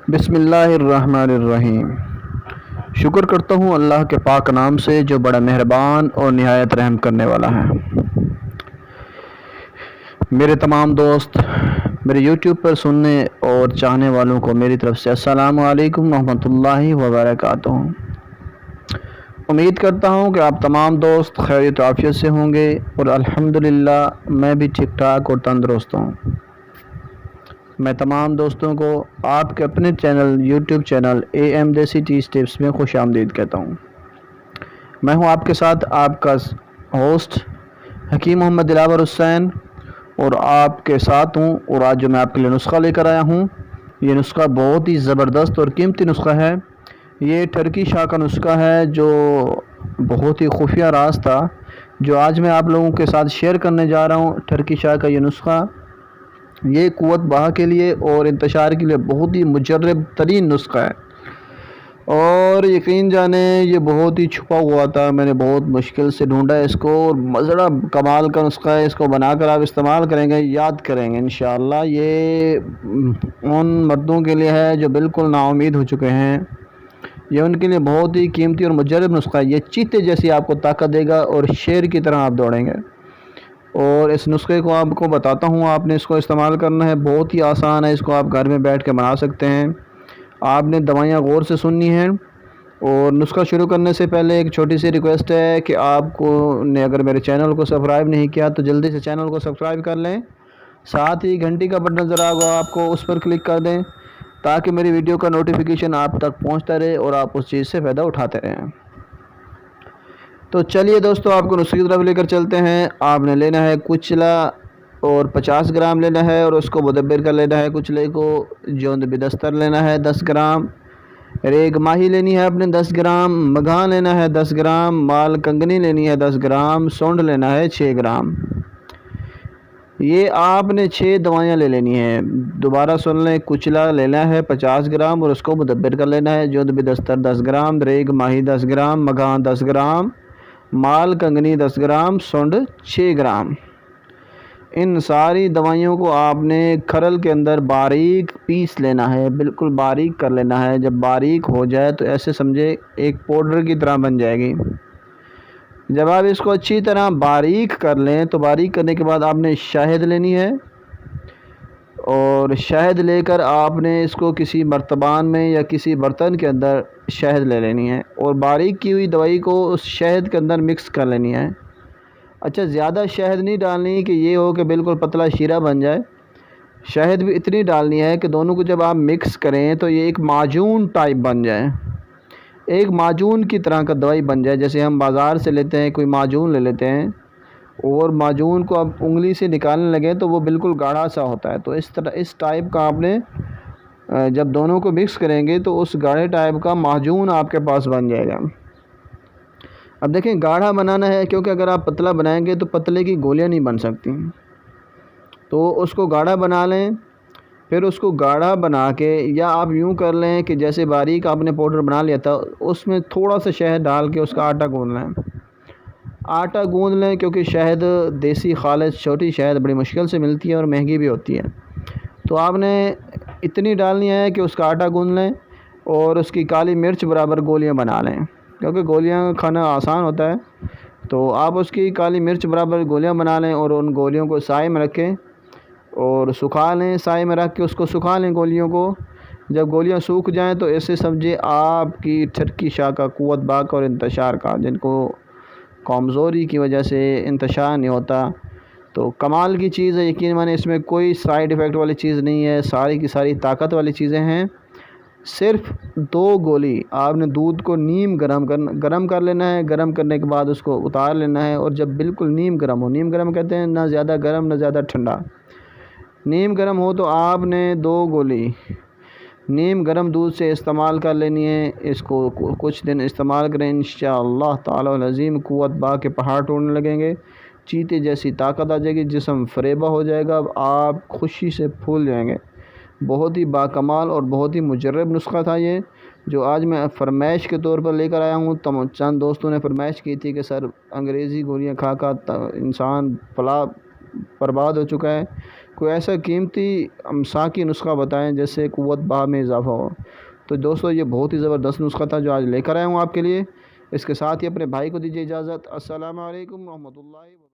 بسم اللہ الرحمن الرحیم۔ شکر کرتا ہوں اللہ کے پاک نام سے جو بڑا مہربان اور نہایت رحم کرنے والا ہے۔ میرے تمام دوست، میرے یوٹیوب پر سننے اور چاہنے والوں کو میری طرف سے السلام علیکم ورحمۃ اللہ وبرکاتہ۔ امید کرتا ہوں کہ آپ تمام دوست خیریت و عافیت سے ہوں گے اور الحمدللہ میں بھی ٹھیک ٹھاک اور تندرست ہوں۔ میں تمام دوستوں کو آپ کے اپنے یوٹیوب چینل AM دیسی ٹی سٹیپس میں خوش آمدید کہتا ہوں۔ میں ہوں آپ کے ساتھ آپ کا ہوسٹ حکیم محمد دلاور حسین، اور آپ کے ساتھ ہوں۔ اور آج جو میں آپ کے لیے نسخہ لے کر آیا ہوں، یہ نسخہ بہت ہی زبردست اور قیمتی نسخہ ہے۔ یہ ٹرکی شاہ کا نسخہ ہے جو بہت ہی خفیہ راز تھا، جو آج میں آپ لوگوں کے ساتھ شیئر کرنے جا رہا ہوں۔ ٹرکی شاہ کا یہ نسخہ یہ قوت بہا کے لیے اور انتشار کے لیے بہت ہی مجرب ترین نسخہ ہے، اور یقین جانیں یہ بہت ہی چھپا ہوا تھا۔ میں نے بہت مشکل سے ڈھونڈا ہے اس کو، اور مزڑا کمال کا نسخہ ہے۔ اس کو بنا کر آپ استعمال کریں گے، یاد کریں گے انشاءاللہ۔ یہ ان مردوں کے لیے ہے جو بالکل نا امید ہو چکے ہیں، یہ ان کے لیے بہت ہی قیمتی اور مجرب نسخہ ہے۔ یہ چیتے جیسی آپ کو طاقت دے گا اور شیر کی طرح آپ دوڑیں گے۔ اور اس نسخے کو آپ کو بتاتا ہوں، آپ نے اس کو استعمال کرنا ہے، بہت ہی آسان ہے۔ اس کو آپ گھر میں بیٹھ کے بنا سکتے ہیں۔ آپ نے دوائیاں غور سے سننی ہیں، اور نسخہ شروع کرنے سے پہلے ایک چھوٹی سی ریکویسٹ ہے کہ آپ کو نے اگر میرے چینل کو سبسکرائب نہیں کیا تو جلدی سے چینل کو سبسکرائب کر لیں، ساتھ ہی گھنٹی کا بٹن نظر آگا آپ کو، اس پر کلک کر دیں تاکہ میری ویڈیو کا نوٹیفیکیشن آپ تک پہنچتا رہے اور آپ اس چیز سے فائدہ اٹھاتے رہیں۔ تو چلیے دوستو، آپ کو نسخے کی طرف لے کر چلتے ہیں۔ آپ نے لینا ہے کچلا، اور 50 گرام لینا ہے، اور اس کو مدبر کر لینا ہے کچلے کو۔ جوند بدستر لینا ہے 10 گرام، ریگ ماہی لینی ہے اپنے 10 گرام، مگھان لینا ہے 10 گرام، مال کنگنی لینی ہے 10 گرام، سونڈ لینا ہے 6 گرام۔ یہ آپ نے 6 دوائیاں لے لینی ہیں۔ دوبارہ سن لیں، کچلا لینا ہے 50 گرام اور اس کو مدبر کر لینا ہے۔ جوند بدستر 10 گرام، ریگ ماہی 10 گرام، مگھان 10 گرام، مال کنگنی 10 گرام، سونڈ 6 گرام۔ ان ساری دوائیوں کو آپ نے کھرل کے اندر باریک پیس لینا ہے، بالکل باریک کر لینا ہے۔ جب باریک ہو جائے تو ایسے سمجھے ایک پاؤڈر کی طرح بن جائے گی۔ جب آپ اس کو اچھی طرح باریک کر لیں تو باریک کرنے کے بعد آپ نے شہد لینی ہے، اور شہد لے کر آپ نے اس کو کسی مرتبان میں یا کسی برتن کے اندر شہد لے لینی ہے، اور باریک کی ہوئی دوائی کو اس شہد کے اندر مکس کر لینی ہے۔ اچھا، زیادہ شہد نہیں ڈالنی کہ یہ ہو کہ بالکل پتلا شیرہ بن جائے۔ شہد بھی اتنی ڈالنی ہے کہ دونوں کو جب آپ مکس کریں تو یہ ایک معجون ٹائپ بن جائے، ایک معجون کی طرح کا دوائی بن جائے۔ جیسے ہم بازار سے لیتے ہیں، کوئی معجون لے لیتے ہیں، اور معجون کو آپ انگلی سے نکالنے لگیں تو وہ بالکل گاڑھا سا ہوتا ہے۔ تو اس طرح اس ٹائپ کا آپ نے جب دونوں کو مکس کریں گے تو اس گاڑھے ٹائپ کا معجون آپ کے پاس بن جائے گا۔ اب دیکھیں، گاڑھا بنانا ہے کیونکہ اگر آپ پتلا بنائیں گے تو پتلے کی گولیاں نہیں بن سکتی، تو اس کو گاڑھا بنا لیں۔ پھر اس کو گاڑھا بنا کے، یا آپ یوں کر لیں کہ جیسے باریک آپ نے پاؤڈر بنا لیا تھا، اس میں تھوڑا سا شہد ڈال کے اس کا آٹا گوندھ لیں۔ آٹا گوندھ لیں کیونکہ شہد دیسی خالص چھوٹی شہد بڑی مشکل سے ملتی ہے اور مہنگی بھی ہوتی ہے، تو آپ نے اتنی ڈالنی ہے کہ اس کا آٹا گوندھ لیں، اور اس کی کالی مرچ برابر گولیاں بنا لیں، کیونکہ گولیاں کھانا آسان ہوتا ہے۔ تو آپ اس کی کالی مرچ برابر گولیاں بنا لیں، اور ان گولیوں کو سائے میں رکھیں اور سکھا لیں۔ سائے میں رکھ کے اس کو سکھا لیں گولیوں کو۔ جب گولیاں سوکھ جائیں تو ایسے سمجھے آپ کی ٹرکی شاہ کا قوت باق اور انتشار کا، جن کو کمزوری کی وجہ سے انتشار نہیں ہوتا، تو کمال کی چیز ہے۔ یقین مانیں اس میں کوئی سائیڈ ایفیکٹ والی چیز نہیں ہے، ساری کی ساری طاقت والی چیزیں ہیں۔ صرف 2 گولی آپ نے دودھ کو نیم گرم کر لینا ہے۔ گرم کرنے کے بعد اس کو اتار لینا ہے، اور جب بالکل نیم گرم ہو، نیم گرم کہتے ہیں نہ زیادہ گرم نہ زیادہ ٹھنڈا، نیم گرم ہو، تو آپ نے 2 گولی نیم گرم دودھ سے استعمال کر لینی ہے۔ اس کو کچھ دن استعمال کریں، انشاءاللہ تعالی العظیم قوت با کے پہاڑ ٹوٹنے لگیں گے، چیتے جیسی طاقت آ جائے گی، جسم فریبہ ہو جائے گا، آپ خوشی سے پھول جائیں گے۔ بہت ہی باکمال اور بہت ہی مجرب نسخہ تھا یہ، جو آج میں فرمائش کے طور پر لے کر آیا ہوں۔ چند دوستوں نے فرمائش کی تھی کہ سر انگریزی گولیاں کھا کر انسان برباد ہو چکا ہے، کوئی ایسا قیمتی امساکی نسخہ بتائیں جیسے قوت بہا میں اضافہ ہو۔ تو دوستو یہ بہت ہی زبردست نسخہ تھا جو آج لے کر آیا ہوں آپ کے لیے۔ اس کے ساتھ ہی اپنے بھائی کو دیجیے اجازت۔ السلام علیکم ورحمۃ اللہ وبرکاتہ۔